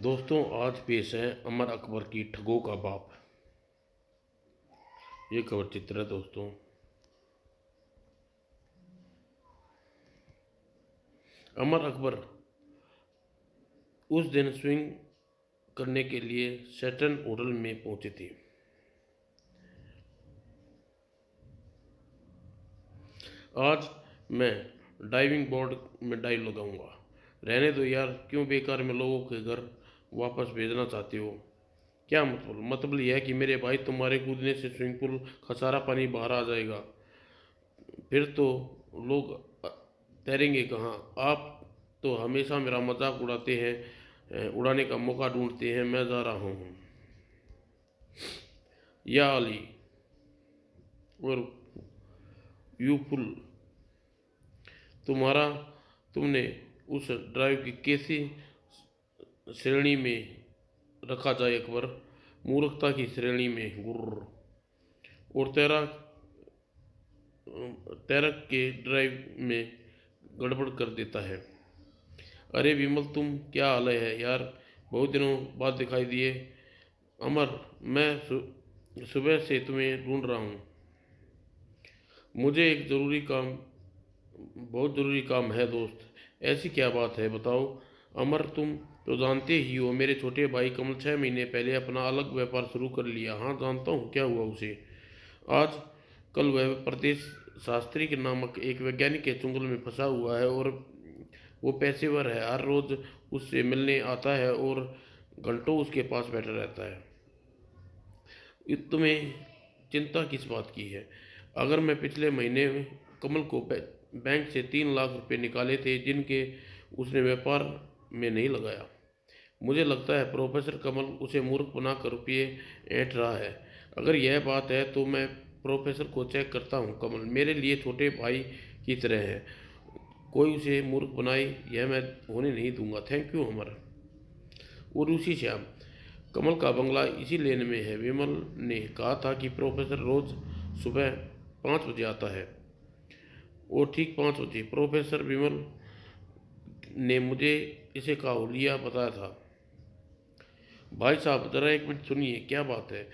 दोस्तों, आज पेश है अमर अकबर की ठगों का बाप। ये कवर चित्र है दोस्तों। अमर अकबर उस दिन स्विंग करने के लिए सैटर्न होटल में पहुंचे थे। आज मैं डाइविंग बोर्ड में डाइव लगाऊंगा। रहने दो यार, क्यों बेकार में लोगों के घर वापस भेजना चाहते हो? क्या मतलब यह है कि मेरे भाई, तुम्हारे कूदने से स्विमिंग पूल का सारा पानी बाहर आ जाएगा। फिर तो लोग तैरेंगे कहाँ? आप तो हमेशा मेरा मजाक उड़ाते हैं, उड़ाने का मौका ढूंढते हैं। मैं जा रहा हूँ। या अली और यू फुल, तुम्हारा तुमने उस ड्राइव की कैसी श्रेणी में रखा जाए अकबर? मूर्खता की श्रेणी में। गुर्र। और तैरक के ड्राइव में गड़बड़ कर देता है। अरे विमल, तुम क्या हाल है यार? बहुत दिनों बाद दिखाई दिए। अमर, मैं सुबह से तुम्हें ढूंढ रहा हूँ। मुझे एक बहुत ज़रूरी काम है दोस्त। ऐसी क्या बात है, बताओ। अमर, तुम तो जानते ही हो, मेरे छोटे भाई कमल 6 महीने पहले अपना अलग व्यापार शुरू कर लिया। हाँ जानता हूँ, क्या हुआ उसे? आज कल वह प्रदेश शास्त्री के नामक एक वैज्ञानिक के चुंगल में फंसा हुआ है, और वो पेशेवर है। हर रोज उससे मिलने आता है और घंटों उसके पास बैठा रहता है। तुम्हें चिंता किस बात की है? अगर मैं पिछले महीने कमल को बैंक से 3 लाख रुपए निकाले थे, जिनके उसने व्यापार में नहीं लगाया। मुझे लगता है प्रोफेसर कमल उसे मूर्ख बनाकर रुपये ऐंठ रहा है। अगर यह बात है तो मैं प्रोफेसर को चेक करता हूँ। कमल मेरे लिए छोटे भाई की तरह है। कोई उसे मूर्ख बनाए, यह मैं होने नहीं दूंगा। थैंक यू अमर। और उसी श्याम, कमल का बंगला इसी लेन में है। विमल ने कहा था कि प्रोफेसर रोज सुबह 5 बजे आता है। और ठीक 5 बजे प्रोफेसर विमल ने मुझे इसे काहुलिया बताया था। भाई साहब, ज़रा एक मिनट सुनिए, क्या बात है?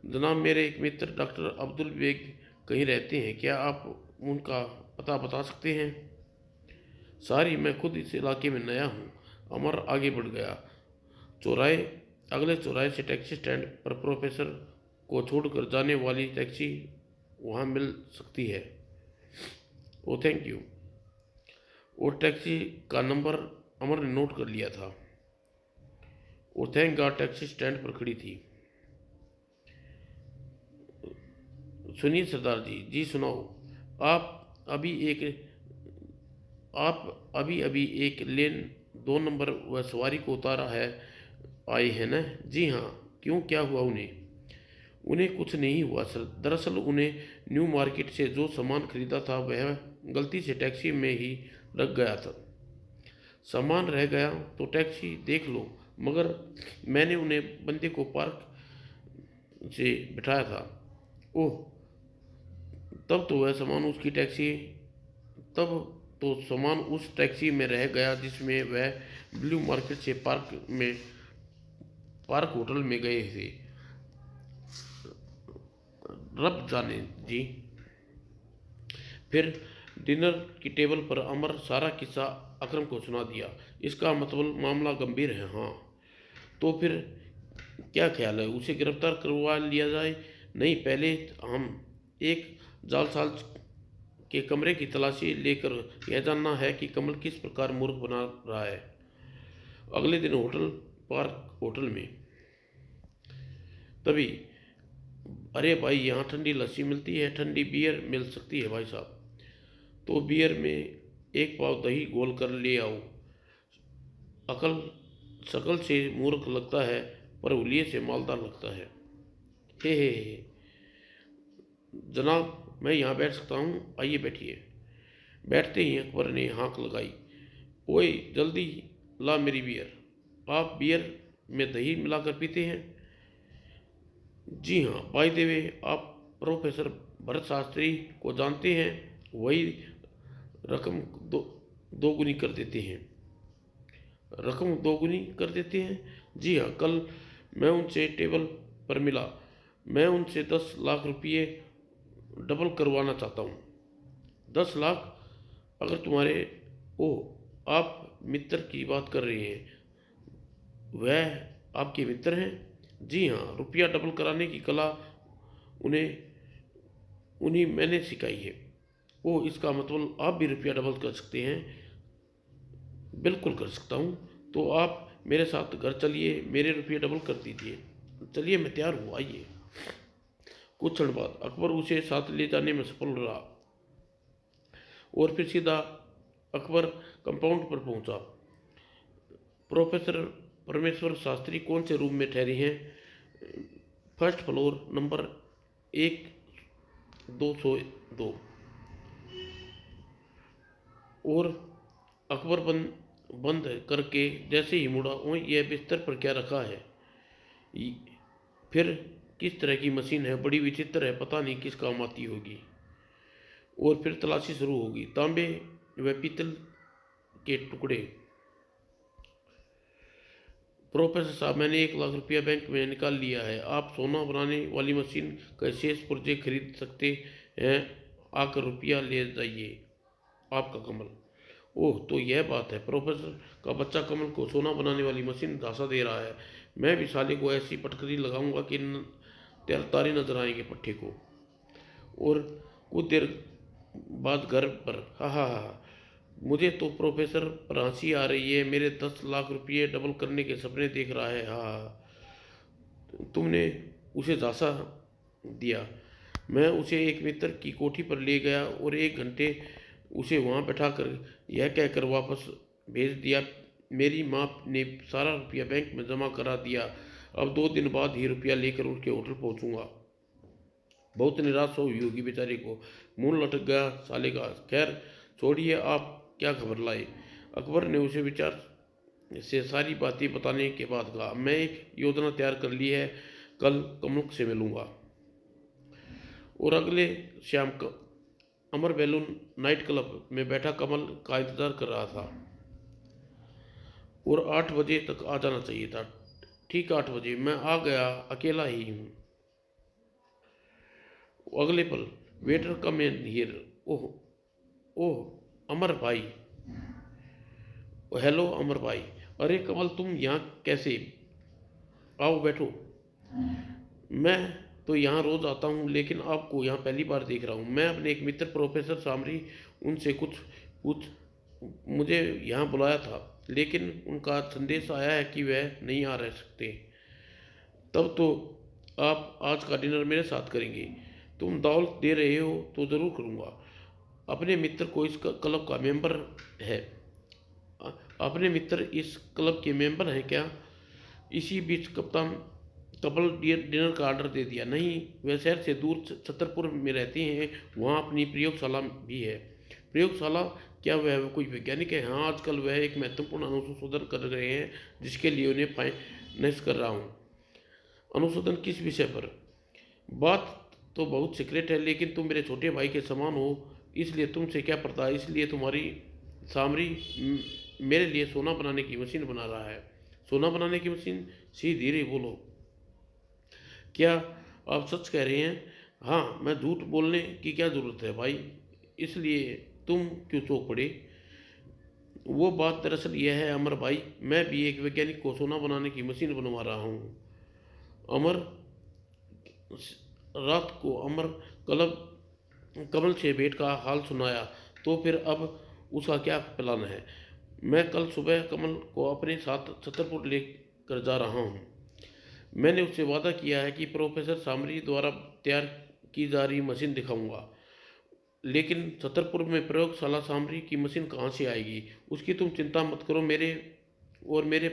जनाब, मेरे एक मित्र डॉक्टर अब्दुल बेग कहीं रहते हैं, क्या आप उनका पता बता सकते हैं? सॉरी, मैं खुद इस इलाके में नया हूँ। अमर आगे बढ़ गया। चौराहे अगले चौराहे से टैक्सी स्टैंड पर प्रोफेसर को छोड़कर जाने वाली टैक्सी वहाँ मिल सकती है। ओ थैंक यू। और टैक्सी का नंबर अमर ने नोट कर लिया था। और थैंक गॉड टैक्सी स्टैंड पर खड़ी थी। सुनिए सरदार जी, जी सुनाओ। आप अभी एक आप अभी अभी एक लेन 2 नंबर व सवारी को उतारा है, आए हैं ना? जी हाँ। क्यों, क्या हुआ उन्हें? उन्हें कुछ नहीं हुआ सर। दरअसल उन्हें न्यू मार्केट से जो सामान खरीदा था वह गलती से टैक्सी में ही रख गया था। सामान रह गया तो टैक्सी देख लो, मगर मैंने उन्हें बंदे को पार्क से बिठाया था। ओह, तब तो वह सामान उसकी टैक्सी तब तो सामान उस टैक्सी में रह गया जिसमें वह ब्लू मार्केट से पार्क होटल में गए थे। रब जाने जी। फिर डिनर की टेबल पर अमर सारा किस्सा अकरम को सुना दिया। इसका मतलब मामला गंभीर है। हाँ, तो फिर क्या ख्याल है, उसे गिरफ्तार करवा लिया जाए? नहीं, पहले हम एक जालसाज के कमरे की तलाशी लेकर यह जानना है कि कमल किस प्रकार मूर्ख बना रहा है। अगले दिन पार्क होटल में तभी, अरे भाई, यहाँ ठंडी लस्सी मिलती है, ठंडी बियर मिल सकती है भाई साहब? तो बियर में एक पाव दही घोल कर ले आओ। अकल शकल से मूर्ख लगता है, पर हुलिये से मालदार लगता है। हे। जनाब, मैं यहाँ बैठ सकता हूँ? आइए बैठिए। बैठते ही अकबर ने हाँक लगाई। ओए जल्दी ला मेरी बियर। आप बियर में दही मिलाकर पीते हैं? जी हाँ, बाय द वे, आप प्रोफेसर भरत शास्त्री को जानते हैं? वही रकम दोगुनी कर देते हैं। रकम दोगुनी कर देते हैं? जी हाँ, कल मैं उनसे टेबल पर मिला। मैं उनसे 10 लाख रुपये डबल करवाना चाहता हूँ। 10 लाख? अगर तुम्हारे ओह, आप मित्र की बात कर रहे हैं? वह आपके मित्र हैं? जी हाँ, रुपया डबल कराने की कला उन्हें उन्हीं मैंने सिखाई है। ओह, इसका मतलब आप भी रुपया डबल कर सकते हैं? बिल्कुल कर सकता हूँ। तो आप मेरे साथ घर चलिए, मेरे रुपये डबल कर दीजिए। चलिए, मैं तैयार हूँ, आइए। कुछ क्षण बाद अकबर उसे साथ ले जाने में सफल रहा और फिर सीधा अकबर कंपाउंड पर पहुंचा। प्रोफेसर परमेश्वर शास्त्री कौन से रूम में ठहरे हैं? First floor, number 1202। और अकबर बंद बंद करके जैसे ही मुड़ा, ओ यह बिस्तर पर क्या रखा है? फिर किस तरह की मशीन है? बड़ी विचित्र है, पता नहीं किस काम आती होगी। और फिर तलाशी शुरू होगी। तांबे व पीतल के टुकड़े। प्रोफेसर साहब, मैंने 1 लाख रुपया बैंक में निकाल लिया है। आप सोना बनाने वाली मशीन का शेष पुर्जे खरीद सकते हैं। आकर रुपया ले जाइए। आपका कमल। ओह, तो यह बात है। प्रोफेसर का बच्चा कमल को सोना बनाने वाली मशीन झांसा दे रहा है। मैं भी साले को ऐसी पटकरी लगाऊंगा कि तारे नजर आएंगे पट्टे को। और कुछ देर बाद घर पर, हा हा हा, मुझे तो प्रोफेसर पर हंसी आ रही है। मेरे 10 लाख रुपये डबल करने के सपने देख रहा है। हा हा। तुमने उसे झांसा दिया। मैं उसे एक मित्र की कोठी पर ले गया और 1 घंटे उसे वहाँ बैठाकर यह कहकर वापस भेज दिया, मेरी माँ ने सारा रुपया बैंक में जमा करा दिया। अब 2 दिन बाद ही रुपया लेकर उनके होटल पहुँचूंगा। बहुत निराश हुई होगी बेचारे को। मुंह लटक गया साले का। खैर छोड़िए, आप क्या खबर लाए? अकबर ने उसे विचार से सारी बातें बताने के बाद कहा, मैं एक योजना तैयार कर ली है। कल कमल से मिलूंगा। और अगले शाम अमर बैलून नाइट क्लब में बैठा कमल का इंतजार कर रहा था और 8 बजे तक आ जाना चाहिए था। ठीक 8 बजे मैं आ गया, अकेला ही हूँ। अगले पल, वेटर कम इन हियर। ओह, ओह अमर भाई। हेलो अमर भाई। अरे कमल, तुम यहाँ कैसे? आओ बैठो। मैं तो यहाँ रोज आता हूँ, लेकिन आपको यहाँ पहली बार देख रहा हूँ। मैं अपने एक मित्र प्रोफेसर सामरी, उनसे कुछ कुछ मुझे यहाँ बुलाया था, लेकिन उनका संदेश आया है कि वह नहीं आ रह सकते। तब तो आप आज का डिनर मेरे साथ करेंगे? तुम दौलत दे रहे हो तो ज़रूर करूँगा। अपने मित्र को इस क्लब का मेंबर है। अपने मित्र इस क्लब के मेंबर हैं क्या? इसी बीच कप्तान कपल डिनर का ऑर्डर दे दिया। नहीं, वह शहर से दूर छतरपुर में रहते हैं। वहाँ अपनी प्रयोगशाला भी है। प्रयोगशाला? क्या वह कोई वैज्ञानिक है? हाँ, आजकल वह एक महत्वपूर्ण अनुसंधान कर रहे हैं, जिसके लिए उन्हें फाइनेंस कर रहा हूँ। अनुसंधान किस विषय पर? बात तो बहुत सीक्रेट है, लेकिन तुम मेरे छोटे भाई के समान हो, इसलिए तुमसे क्या पड़ता है। इसलिए तुम्हारी सामरी मेरे लिए सोना बनाने की मशीन बना रहा है। सोना बनाने की मशीन? सी धीरे बोलो। क्या आप सच कह रहे हैं? हाँ, मैं झूठ बोलने की क्या ज़रूरत है भाई? इसलिए तुम क्यों चौंक पड़े? वो बात दरअसल यह है अमर भाई, मैं भी एक वैज्ञानिक को सोना बनाने की मशीन बनवा रहा हूँ। अमर रात को अमर क्लब कमल से भेंट का हाल सुनाया। तो फिर अब उसका क्या प्लान है? मैं कल सुबह कमल को अपने साथ छतरपुर लेकर जा रहा हूँ। मैंने उससे वादा किया है कि प्रोफेसर सामरी द्वारा तैयार की जा रही मशीन दिखाऊंगा। लेकिन छतरपुर में प्रयोगशाला सामरी की मशीन कहाँ से आएगी? उसकी तुम चिंता मत करो। मेरे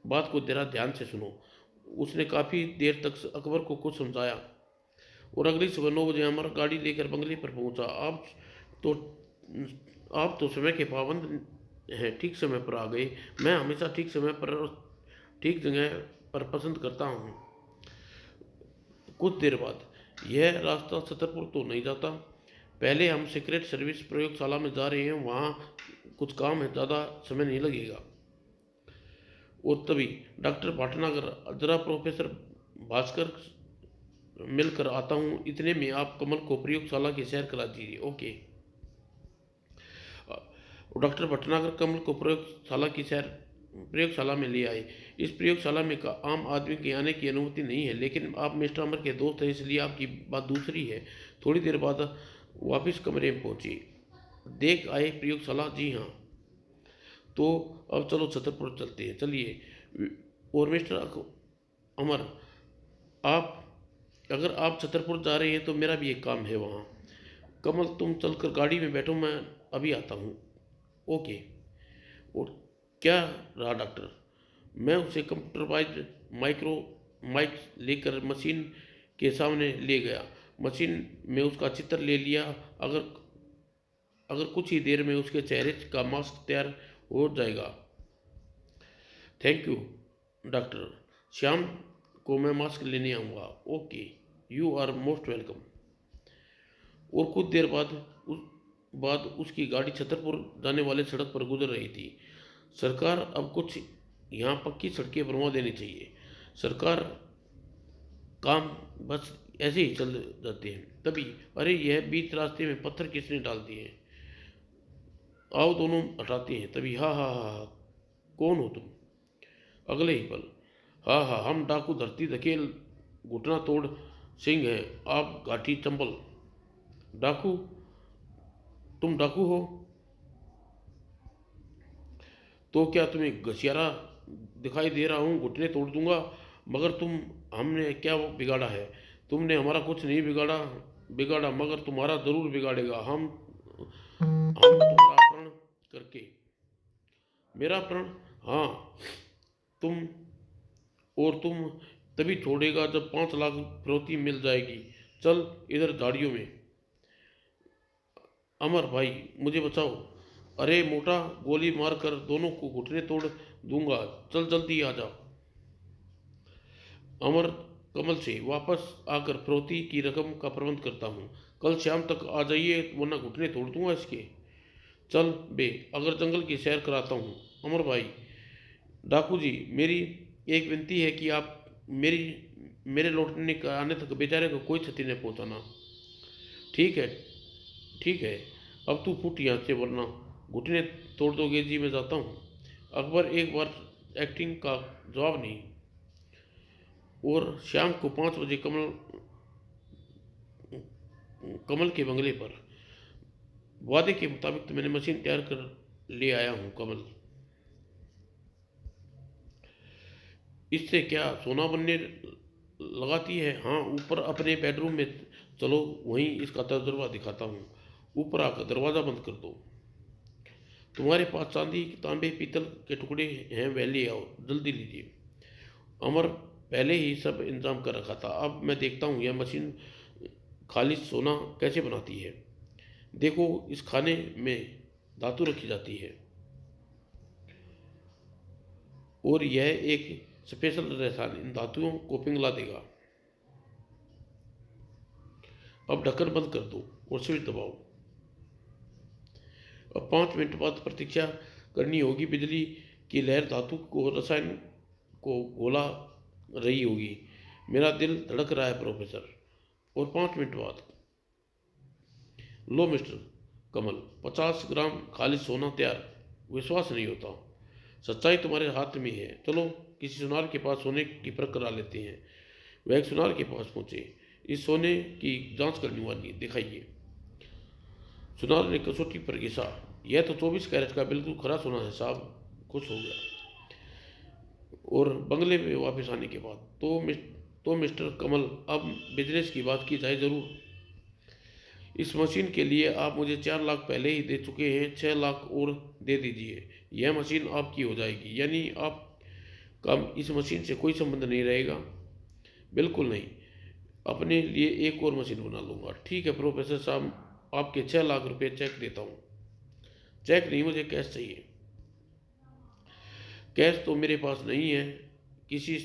बात को जरा ध्यान से सुनो। उसने काफ़ी देर तक अकबर को कुछ समझाया और अगली सुबह 9 बजे अमर गाड़ी लेकर बंगले पर पहुंचा। तो आप तो समय के पाबंद हैं, ठीक समय पर आ गए। मैं हमेशा ठीक समय पर ठीक जगह पर पसंद करता हूँ। कुछ देर बाद, यह रास्ता छतरपुर तो नहीं जाता। पहले हम सीक्रेट सर्विस प्रयोगशाला में जा रहे हैं, वहाँ कुछ काम है, ज़्यादा समय नहीं लगेगा। और तभी डॉक्टर भटनागर, जरा प्रोफेसर भास्कर मिलकर आता हूँ, इतने में आप कमल को प्रयोगशाला की सैर करा दीजिए। ओके। डॉक्टर भटनागर कमल को प्रयोगशाला में ले आए। इस प्रयोगशाला में आम आदमी के आने की अनुमति नहीं है, लेकिन आप मिस्टर अमर के दोस्त हैं, इसलिए आपकी बात दूसरी है। थोड़ी देर बाद वापस कमरे में पहुंचे, देख आए प्रयोगशाला। जी हाँ। तो अब चलो छतरपुर चलते हैं, चलिए। और मिस्टर अमर, आप अगर आप छतरपुर जा रहे हैं तो मेरा भी एक काम है वहाँ। कमल, तुम चलकर गाड़ी में बैठो, मैं अभी आता हूँ। ओके। और क्या रहा डॉक्टर? मैं उसे कंप्यूटराइज्ड माइक्रो माइक लेकर मशीन के सामने ले गया। मशीन में उसका चित्र ले लिया। अगर अगर कुछ ही देर में उसके चेहरे का मास्क तैयार हो जाएगा। थैंक यू डॉक्टर, शाम को मैं मास्क लेने आऊँगा। Okay, you are most welcome. और कुछ देर बाद उसकी गाड़ी छतरपुर जाने वाले सड़क पर गुजर रही थी। सरकार अब कुछ यहाँ पक्की सड़कें बनवा देनी चाहिए। सरकार काम बस ऐसे ही चल जाते हैं। तभी, अरे यह बीच रास्ते में पत्थर किसने डाल दिए हैं? आओ दोनों हटाते हैं। तभी, हाँ हाँ हाँ हाँ, कौन हो तुम? अगले ही पल, हाँ हाँ, हम डाकू धरती धकेल घुटना तोड़ सिंह हैं, आप घाटी चंबल। डाकू? तुम डाकू हो? तो क्या तुम्हें घसियारा दिखाई दे रहा हूँ? घुटने तोड़ दूंगा। मगर हमने क्या बिगाड़ा है? तुमने हमारा कुछ नहीं बिगाड़ा बिगाड़ा मगर तुम्हारा जरूर बिगाड़ेगा हम तुम्हारा अपहरण करके। मेरा अपहरण? हाँ। तुम तुम तभी छोड़ेगा जब 5 लाख फिरौती मिल जाएगी। चल इधर झाड़ियों में। अमर भाई, मुझे बचाओ। अरे मोटा, गोली मार कर दोनों को घुटने तोड़ दूंगा, चल जल्दी आ जा। अमर कमल से वापस आकर फिरौती की रकम का प्रबंध करता हूँ। कल शाम तक आ जाइए, वरना घुटने तोड़ दूंगा इसके। चल बे, अगर जंगल की सैर कराता हूँ। अमर भाई, डाकू जी, मेरी एक विनती है कि आप मेरी मेरे लौटने का आने तक बेचारे को कोई क्षति न पहुँचाना। ठीक है, ठीक है। अब तू फुट यहाँ से, वरना घुटने तोड़ दोगे जी। मैं जाता हूँ। अकबर एक बार एक्टिंग का जवाब नहीं। और शाम को 5 बजे कमल के बंगले पर। वादे के मुताबिक तो मैंने मशीन तैयार कर ले आया हूँ कमल। इससे क्या सोना बनने लगाती है? हाँ, ऊपर अपने बेडरूम में चलो, वहीं इसका तजुर्बा दिखाता हूँ। ऊपर आकर दरवाज़ा बंद कर दो। तुम्हारे पास चांदी, तांबे, पीतल के टुकड़े हैं, वे ले आओ, जल्दी लीजिए। अमर पहले ही सब इंतजाम कर रखा था। अब मैं देखता हूँ यह मशीन खालिश सोना कैसे बनाती है। देखो, इस खाने में धातु रखी जाती है और यह एक स्पेशल रसायन इन धातुओं को पिघला देगा। अब ढक्कन बंद कर दो और स्विच दबाओ। अब 5 मिनट बाद प्रतीक्षा करनी होगी। बिजली की लहर धातु को रसायन को घोला रही होगी। मेरा दिल धड़क रहा है प्रोफेसर। और 5 मिनट बाद, लो मिस्टर कमल, 50 ग्राम खालिश सोना तैयार। विश्वास नहीं होता, सच्चाई तुम्हारे हाथ में है। चलो किसी सुनार के पास सोने की परख करा लेते हैं। वह एक सुनार के पास पहुंचे। इस सोने की जांच करने वाली दिखाइए। सुनार ने कसौटी पर घिसा। यह तो 24 कैरेट का बिल्कुल खरा सोना है साहब। खुश हो गया। और बंगले में वापस आने के बाद, तो मिस्टर कमल, अब बिजनेस की बात की जाए जरूर। इस मशीन के लिए आप मुझे 4 लाख पहले ही दे चुके हैं, 6 लाख और दे दीजिए। यह मशीन आपकी हो जाएगी। यानी आपका इस मशीन से कोई संबंध नहीं रहेगा? बिल्कुल नहीं, अपने लिए एक और मशीन बना लूँगा। ठीक है प्रोफेसर साहब, आपके 6 लाख रुपए चेक देता हूँ। चेक नहीं, मुझे कैश चाहिए। कैश तो मेरे पास नहीं है। किसी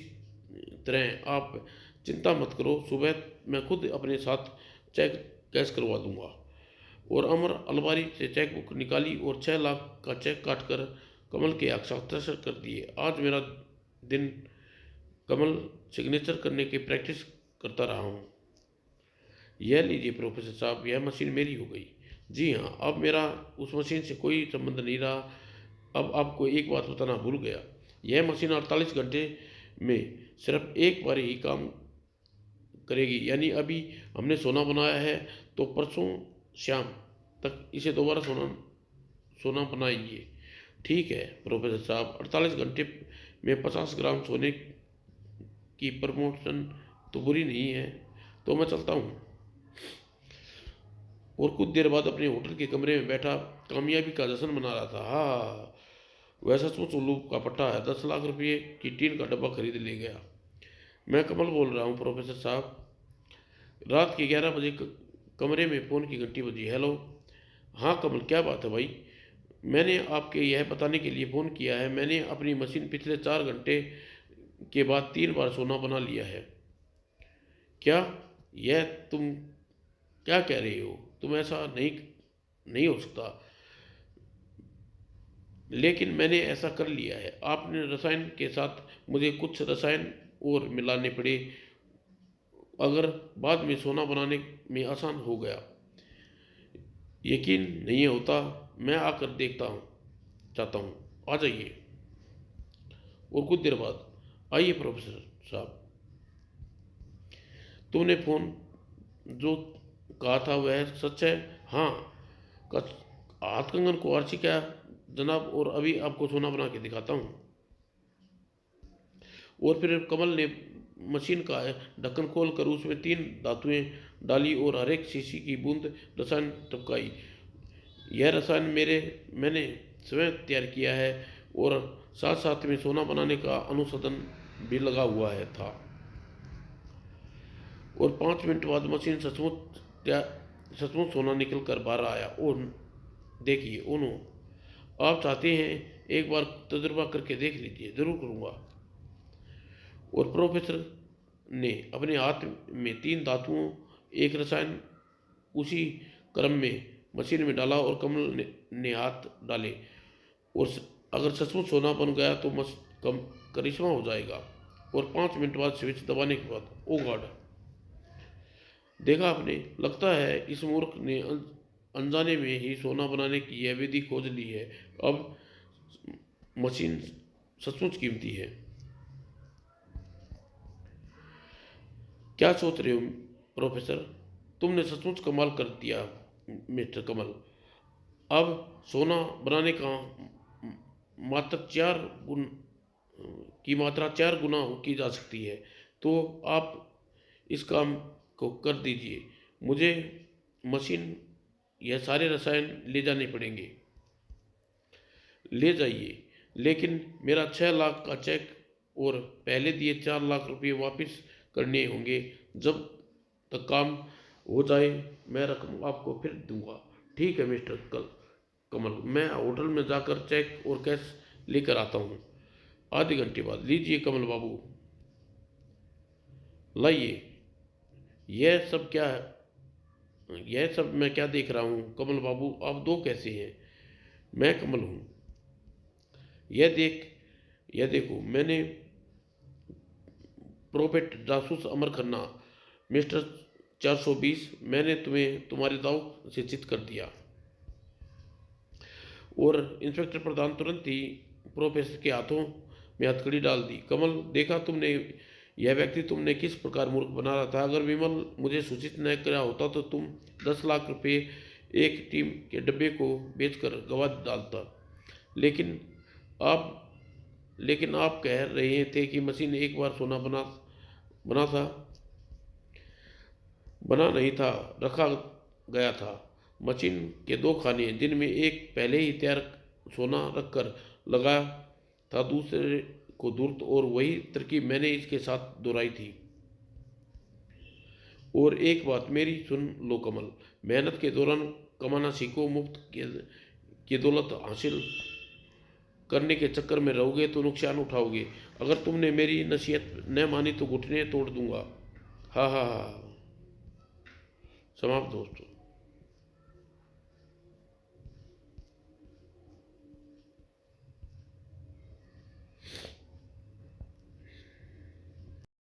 तरह आप चिंता मत करो, सुबह मैं खुद अपने साथ चेक कैश करवा दूंगा। और अमर अलमारी से चेक बुक निकाली और 6 लाख का चेक काटकर कमल के हस्ताक्षर कर दिए। आज मेरा दिन कमल सिग्नेचर करने की प्रैक्टिस करता रहा हूँ। यह लीजिए प्रोफेसर साहब, यह मशीन मेरी हो गई। जी हाँ, अब मेरा उस मशीन से कोई संबंध नहीं रहा। अब आपको एक बात बताना भूल गया, यह मशीन 48 घंटे में सिर्फ एक बार ही काम करेगी। यानी अभी हमने सोना बनाया है तो परसों शाम तक इसे दोबारा सोना सोना बनाइए। ठीक है प्रोफेसर साहब, 48 घंटे में 50 ग्राम सोने की प्रमोशन तो बुरी नहीं है, तो मैं चलता हूँ। और कुछ देर बाद अपने होटल के कमरे में बैठा कामयाबी का जश्न मना रहा था। हाँ, वह सचमुच उल्लू का पट्टा है, 10 लाख रुपये की टीन का डब्बा खरीद ले गया। मैं कमल बोल रहा हूँ प्रोफेसर साहब। रात के 11 बजे कमरे में फ़ोन की घंटी बजी। हेलो। हाँ कमल, क्या बात है भाई? मैंने आपके यह बताने के लिए फ़ोन किया है, मैंने अपनी मशीन पिछले 4 घंटे के बाद 3 बार सोना बना लिया है। क्या? यह तुम क्या कह रही हो? तुम ऐसा नहीं नहीं हो सकता। लेकिन मैंने ऐसा कर लिया है। आपने रसायन के साथ मुझे कुछ रसायन और मिलाने पड़े, अगर बाद में सोना बनाने में आसान हो गया। यकीन नहीं होता? मैं आकर देखता हूँ चाहता हूँ, आ जाइए। और कुछ देर बाद, आइए प्रोफेसर साहब, तुमने फ़ोन जो कहा था वह सच है? हाँ। हाथ कंगन को आर्ची क्या जनाब, और अभी आपको सोना बना के दिखाता हूँ। और फिर कमल ने मशीन का ढक्कन खोलकर उसमें 3 धातुएं डाली और हर एक शीशी की बूंद रसायन टपकाई। यह रसायन मैंने स्वयं तैयार किया है, और साथ साथ में सोना बनाने का अनुसंधान भी लगा हुआ है था। और 5 मिनट बाद मशीन सचमुच सोना निकल कर बाहर आया। और देखिए ओनो, आप चाहते हैं एक बार तजुर्बा करके देख लीजिए। ज़रूर करूँगा। और प्रोफेसर ने अपने हाथ में 3 धातुओं, एक रसायन उसी क्रम में मशीन में डाला, और कमल ने हाथ डाले। और अगर सचमुच सोना बन गया तो करिश्मा हो जाएगा। और 5 मिनट बाद स्विच दबाने के बाद, ओ गॉड! देखा आपने, लगता है इस मूर्ख ने अनजाने में ही सोना बनाने की यह विधि खोज ली है। अब मशीन सचमुच कीमती है। क्या सोच रहे हो प्रोफेसर? तुमने सचमुच कमाल कर दिया मिस्टर कमल। अब सोना बनाने का मात्र 4 गुण की मात्रा 4 गुना की जा सकती है। तो आप इस काम को कर दीजिए। मुझे मशीन यह सारे रसायन ले जाने पड़ेंगे। ले जाइए, लेकिन मेरा 6 लाख का चेक और पहले दिए 4 लाख रुपये वापस करने होंगे। जब तक काम हो जाए मैं रकम आपको फिर दूंगा। ठीक है मिस्टर कमल, मैं होटल में जाकर चेक और कैश लेकर आता हूँ। आधे घंटे बाद, लीजिए कमल बाबू, लाइए। यह सब क्या है? यह सब मैं क्या देख रहा हूँ? कमल बाबू, आप दो कैसे हैं? मैं कमल हूँ। यह देखो, मैंने प्रोफेट जासूस अमर खन्ना, मिस्टर 420, मैंने तुम्हें तुम्हारे दाव से चित कर दिया। और इंस्पेक्टर प्रधान तुरंत ही प्रोफेसर के हाथों में हथकड़ी डाल दी। कमल, देखा तुमने, यह व्यक्ति तुमने किस प्रकार मूर्ख बना रहा था। अगर विमल मुझे सूचित न किया होता तो तुम 10 लाख रुपये एक टीम के डब्बे को बेचकर गवा डालता। लेकिन आप लेकिन आप कह रहे थे कि मशीन एक बार सोना बना था बना नहीं था, रखा गया था। मशीन के 2 खाने, जिनमें एक पहले ही तैयार सोना रखकर लगा था, दूसरे को धूर्त, और वही तरकीब मैंने इसके साथ दोहराई थी। और एक बात मेरी सुन लो कमल, मेहनत के दौरान कमाना सीखो। मुफ्त की दौलत हासिल करने के चक्कर में रहोगे तो नुकसान उठाओगे। अगर तुमने मेरी नसीहत न मानी तो घुटने तोड़ दूंगा। हाँ हाँ हाँ। समाप्त दोस्तों।